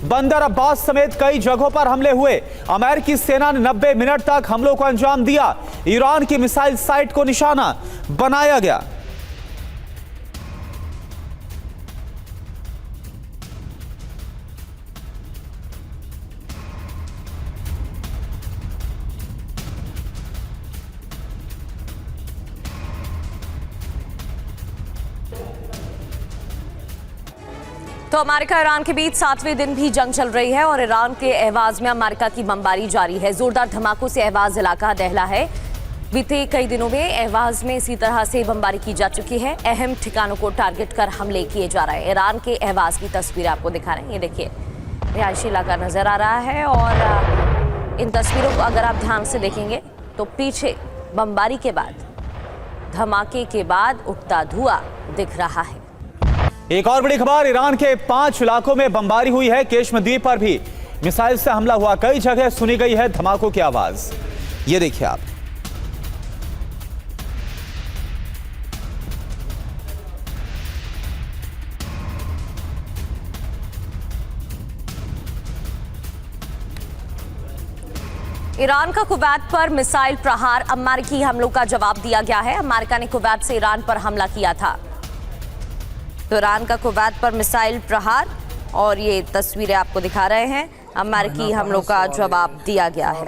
बंदर अब्बास समेत कई जगहों पर हमले हुए। अमेरिकी सेना ने 90 मिनट तक हमलों को अंजाम दिया। ईरान की मिसाइल साइट को निशाना बनाया गया। तो अमेरिका ईरान के बीच 7वें दिन भी जंग चल रही है और ईरान के अहवाज में अमेरिका की बमबारी जारी है। जोरदार धमाकों से अहवाज इलाका दहला है। बीते कई दिनों में अहवाज में इसी तरह से बमबारी की जा चुकी है। अहम ठिकानों को टारगेट कर हमले किए जा रहे हैं। ईरान के अहवाज की तस्वीरें आपको दिखा रहे हैं। ये देखिए, रिहायशी इलाका नजर आ रहा है और इन तस्वीरों को अगर आप ध्यान से देखेंगे तो पीछे बमबारी के बाद, धमाके के बाद उठता धुआं दिख रहा है। एक और बड़ी खबर, ईरान के 5 इलाकों में बमबारी हुई है। केश्म द्वीप पर भी मिसाइल से हमला हुआ। कई जगह सुनी गई है धमाकों की आवाज। ये देखिए आप। ईरान का कुवैत पर मिसाइल प्रहार, अमेरिकी हमलों का जवाब दिया गया है। अमेरिका ने कुवैत से ईरान पर हमला किया था। तो ईरान का कुवैत पर मिसाइल प्रहार और ये तस्वीरें आपको दिखा रहे हैं। अमेरिकी हमलों का जवाब दिया गया है।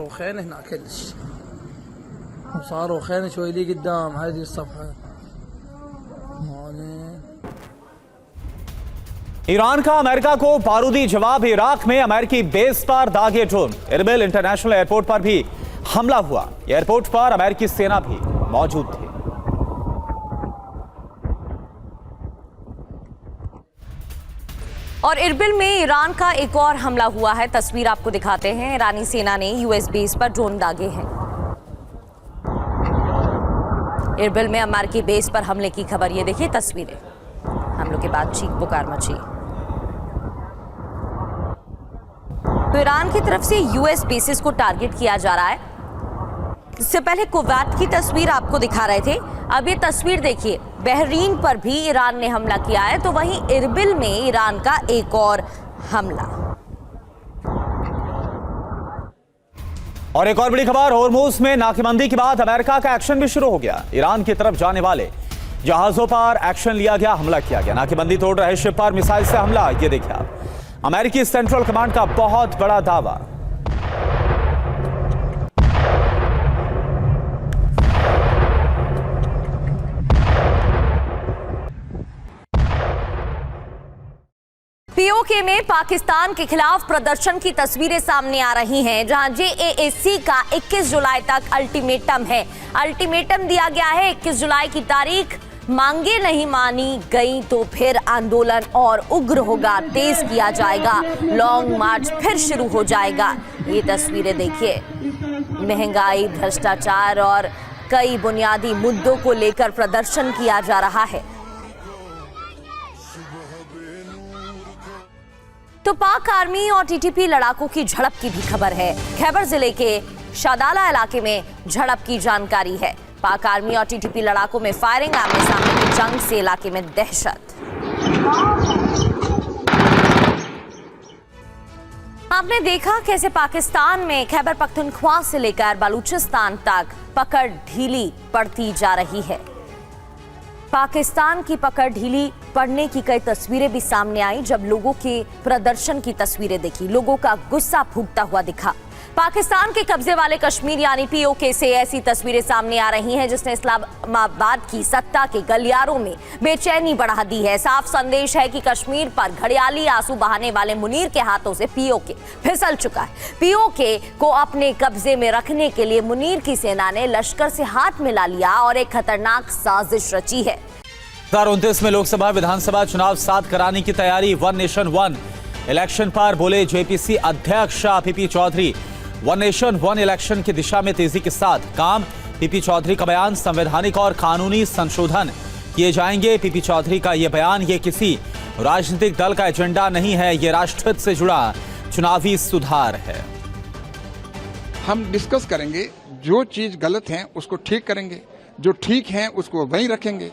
ईरान का अमेरिका को बारूदी जवाब। इराक में अमेरिकी बेस पर दागे ड्रोन। इरबिल इंटरनेशनल एयरपोर्ट पर भी हमला हुआ। एयरपोर्ट पर अमेरिकी सेना भी मौजूद थी। और इरबिल में ईरान का एक और हमला हुआ है। तस्वीर आपको दिखाते हैं। ईरानी सेना ने यूएस बेस पर ड्रोन दागे हैं। इरबिल में अमेरिकी बेस पर हमले की खबर। ये देखिए तस्वीरें। हमलों के बाद चीख पुकार मची। तो ईरान की तरफ से यूएस बेसिस को टारगेट किया जा रहा है। इससे पहले कुवैत की तस्वीर आपको दिखा रहे थे। अब ये तस्वीर देखिए, बहरीन पर भी ईरान ने हमला किया है। तो वहीं इरबिल में ईरान का एक और हमला। और एक और बड़ी खबर, होर्मुज में नाकेबंदी के बाद अमेरिका का एक्शन भी शुरू हो गया। ईरान की तरफ जाने वाले जहाजों पर एक्शन लिया गया, हमला किया गया। नाकेबंदी तोड़ रहे शिप पर मिसाइल से हमला। ये देखिए आप, अमेरिकी सेंट्रल कमांड का बहुत बड़ा दावा। पीओके में पाकिस्तान के खिलाफ प्रदर्शन की तस्वीरें सामने आ रही हैं, जहां जेएएसी का 21 जुलाई तक अल्टीमेटम है। अल्टीमेटम दिया गया है 21 जुलाई की तारीख। मांगे नहीं मानी गई तो फिर आंदोलन और उग्र होगा, तेज किया जाएगा, लॉन्ग मार्च फिर शुरू हो जाएगा। ये तस्वीरें देखिए, महंगाई, भ्रष्टाचार और कई बुनियादी मुद्दों को लेकर प्रदर्शन किया जा रहा है। तो पाक आर्मी और टीटीपी लड़ाकों की झड़प की भी खबर है। खैबर जिले के शादाला इलाके में झड़प की जानकारी है। पाक आर्मी और टीटीपी लड़ाकों में फायरिंग, आमने सामने की जंग से इलाके में दहशत। आपने देखा कैसे पाकिस्तान में खैबर पख्तूनख्वा से लेकर बलूचिस्तान तक पकड़ ढीली पड़ती जा रही है। पाकिस्तान की पकड़ ढीली पड़ने की कई तस्वीरें भी सामने आई जब लोगों के प्रदर्शन की तस्वीरें देखी। लोगों का गुस्सा फूटता हुआ दिखा। पाकिस्तान के कब्जे वाले कश्मीर यानी पीओके से ऐसी तस्वीरें सामने आ रही हैं जिसने इस्लामाबाद की सत्ता के गलियारों में बेचैनी बढ़ा दी है। साफ संदेश है कि कश्मीर पर घड़ियाली आंसू बहाने वाले मुनीर के हाथों से पीओके फिसल चुका है। पीओके को अपने कब्जे में रखने के लिए मुनीर की सेना ने लश्कर से हाथ मिला लिया और एक खतरनाक साजिश रची है। 2029 में लोकसभा विधानसभा चुनाव साथ कराने की तैयारी। वन नेशन वन इलेक्शन पर बोले जेपीसी अध्यक्ष PP Chaudhary. One nation one election की दिशा में तेजी के साथ काम। पीपी चौधरी का बयान, संवैधानिक और कानूनी संशोधन किए जाएंगे। पीपी चौधरी का यह बयान, ये किसी राजनीतिक दल का एजेंडा नहीं है, ये राष्ट्रहित से जुड़ा चुनावी सुधार है। हम डिस्कस करेंगे, जो चीज गलत है उसको ठीक करेंगे, जो ठीक है उसको वहीं रखेंगे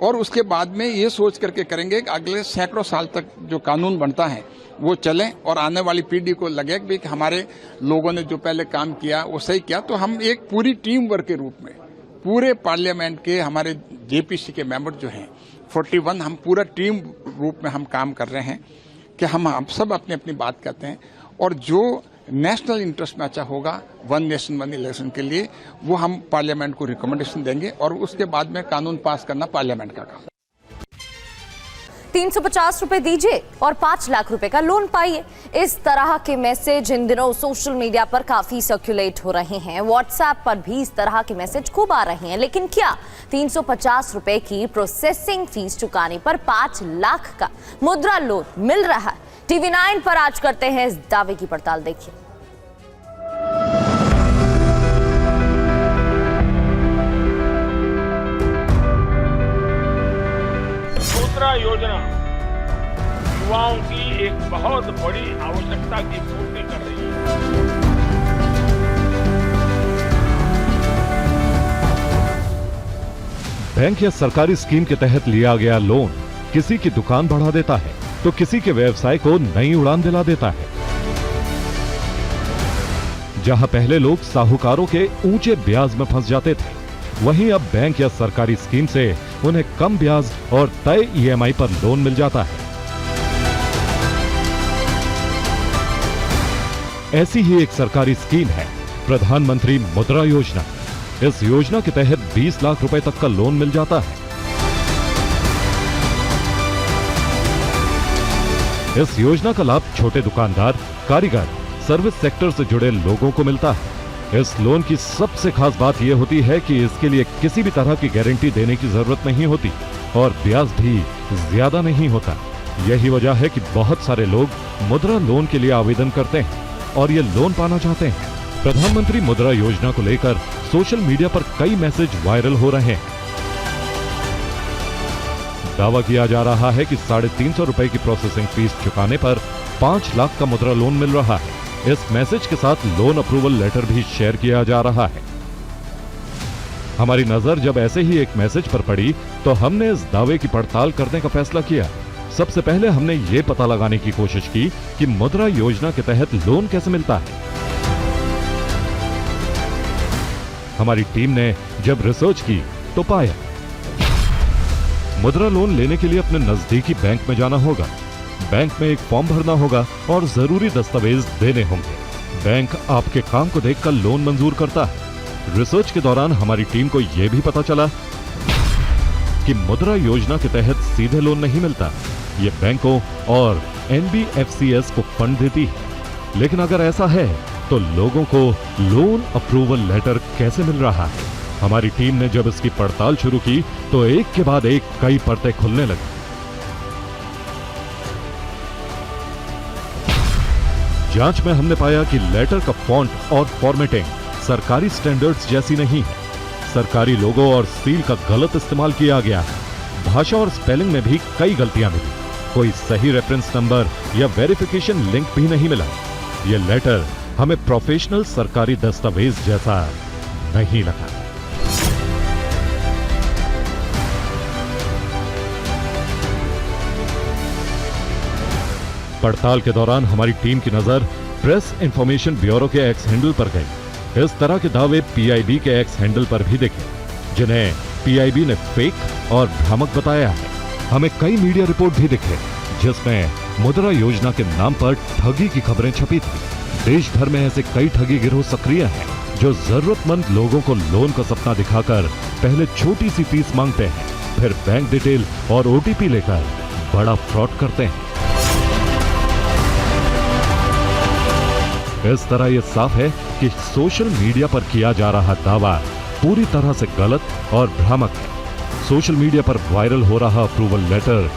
और उसके बाद में ये सोच करके करेंगे कि अगले सैकड़ों साल तक जो कानून बनता है वो चले और आने वाली पीढ़ी को लगे कि हमारे लोगों ने जो पहले काम किया वो सही किया। तो हम एक पूरी टीम वर्क के रूप में पूरे पार्लियामेंट के हमारे जेपीसी के मेंबर जो हैं 41, हम पूरा टीम रूप में हम काम कर रहे हैं कि हम सब अपनी अपनी बात कहते हैं और जो नेशनल इंटरेस्ट में अच्छा होगा वन नेशन वन इलेक्शन के लिए वो हम पार्लियामेंट को रिकमेंडेशन देंगे और उसके बाद में कानून पास करना पार्लियामेंट का काम। 350 रुपए दीजिए और 5 लाख रुपए का लोन पाइए। इस तरह के मैसेज इन दिनों सोशल मीडिया पर काफी सर्कुलेट हो रहे हैं। व्हाट्सएप पर भी इस तरह के मैसेज खूब आ रहे हैं। लेकिन क्या 350 रुपए की प्रोसेसिंग फीस चुकाने पर 5 लाख का मुद्रा लोन मिल रहा है? TV9 पर आज करते हैं इस दावे की पड़ताल। देखिए। मुद्रा योजना युवाओं की एक बहुत बड़ी आवश्यकता की पूर्ति कर रही है। बैंक या सरकारी स्कीम के तहत लिया गया लोन किसी की दुकान बढ़ा देता है तो किसी के व्यवसाय को नई उड़ान दिला देता है। जहां पहले लोग साहूकारों के ऊंचे ब्याज में फंस जाते थे, वहीं अब बैंक या सरकारी स्कीम से उन्हें कम ब्याज और तय EMI पर लोन मिल जाता है। ऐसी ही एक सरकारी स्कीम है प्रधानमंत्री मुद्रा योजना। इस योजना के तहत 20 लाख रुपए तक का लोन मिल जाता है। इस योजना का लाभ छोटे दुकानदार, कारीगर, सर्विस सेक्टर से जुड़े लोगों को मिलता है। इस लोन की सबसे खास बात यह होती है कि इसके लिए किसी भी तरह की गारंटी देने की जरूरत नहीं होती और ब्याज भी ज्यादा नहीं होता। यही वजह है कि बहुत सारे लोग मुद्रा लोन के लिए आवेदन करते हैं और ये लोन पाना चाहते हैं। प्रधानमंत्री मुद्रा योजना को लेकर सोशल मीडिया पर कई मैसेज वायरल हो रहे हैं। दावा किया जा रहा है कि 350 रुपए की प्रोसेसिंग फीस चुकाने पर 5 लाख का मुद्रा लोन मिल रहा है। इस मैसेज के साथ लोन अप्रूवल लेटर भी शेयर किया जा रहा है। हमारी नजर जब ऐसे ही एक मैसेज पर पड़ी तो हमने इस दावे की पड़ताल करने का फैसला किया। सबसे पहले हमने ये पता लगाने की कोशिश की कि मुद्रा योजना के तहत लोन कैसे मिलता है। हमारी टीम ने जब रिसर्च की तो पाया मुद्रा लोन लेने के लिए अपने नजदीकी बैंक में जाना होगा। बैंक में एक फॉर्म भरना होगा और जरूरी दस्तावेज देने होंगे। बैंक आपके काम को देखकर लोन मंजूर करता है। रिसर्च के दौरान हमारी टीम को यह भी पता चला कि मुद्रा योजना के तहत सीधे लोन नहीं मिलता। ये बैंकों और NBFCs को फंड देती है। लेकिन अगर ऐसा है तो लोगों को लोन अप्रूवल लेटर कैसे मिल रहा है? हमारी टीम ने जब इसकी पड़ताल शुरू की तो एक के बाद एक कई परतें खुलने लगी। जांच में हमने पाया कि लेटर का फॉन्ट और फॉर्मेटिंग सरकारी स्टैंडर्ड्स जैसी नहीं है। सरकारी लोगो और सील का गलत इस्तेमाल किया गया है। भाषा और स्पेलिंग में भी कई गलतियां मिली। कोई सही रेफरेंस नंबर या वेरिफिकेशन लिंक भी नहीं मिला। यह लेटर हमें प्रोफेशनल सरकारी दस्तावेज जैसा नहीं लगा। पड़ताल के दौरान हमारी टीम की नजर प्रेस इंफॉर्मेशन ब्यूरो के एक्स हैंडल पर गई। इस तरह के दावे PIB के एक्स हैंडल पर भी दिखे, जिन्हें PIB ने फेक और भ्रामक बताया है। हमें कई मीडिया रिपोर्ट भी दिखे जिसमें मुद्रा योजना के नाम पर ठगी की खबरें छपी थी। देश भर में ऐसे कई ठगी गिरोह सक्रिय हैं जो जरूरतमंद लोगों को लोन का सपना दिखाकर पहले छोटी सी फीस मांगते हैं, फिर बैंक डिटेल और OTP लेकर बड़ा फ्रॉड करते हैं। इस तरह यह साफ है कि सोशल मीडिया पर किया जा रहा दावा पूरी तरह से गलत और भ्रामक है। सोशल मीडिया पर वायरल हो रहा अप्रूवल लेटर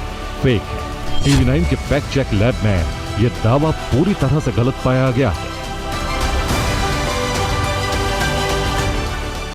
फेक है। TV9 के फैक्ट चेक लैब में यह दावा पूरी तरह से गलत पाया गया है।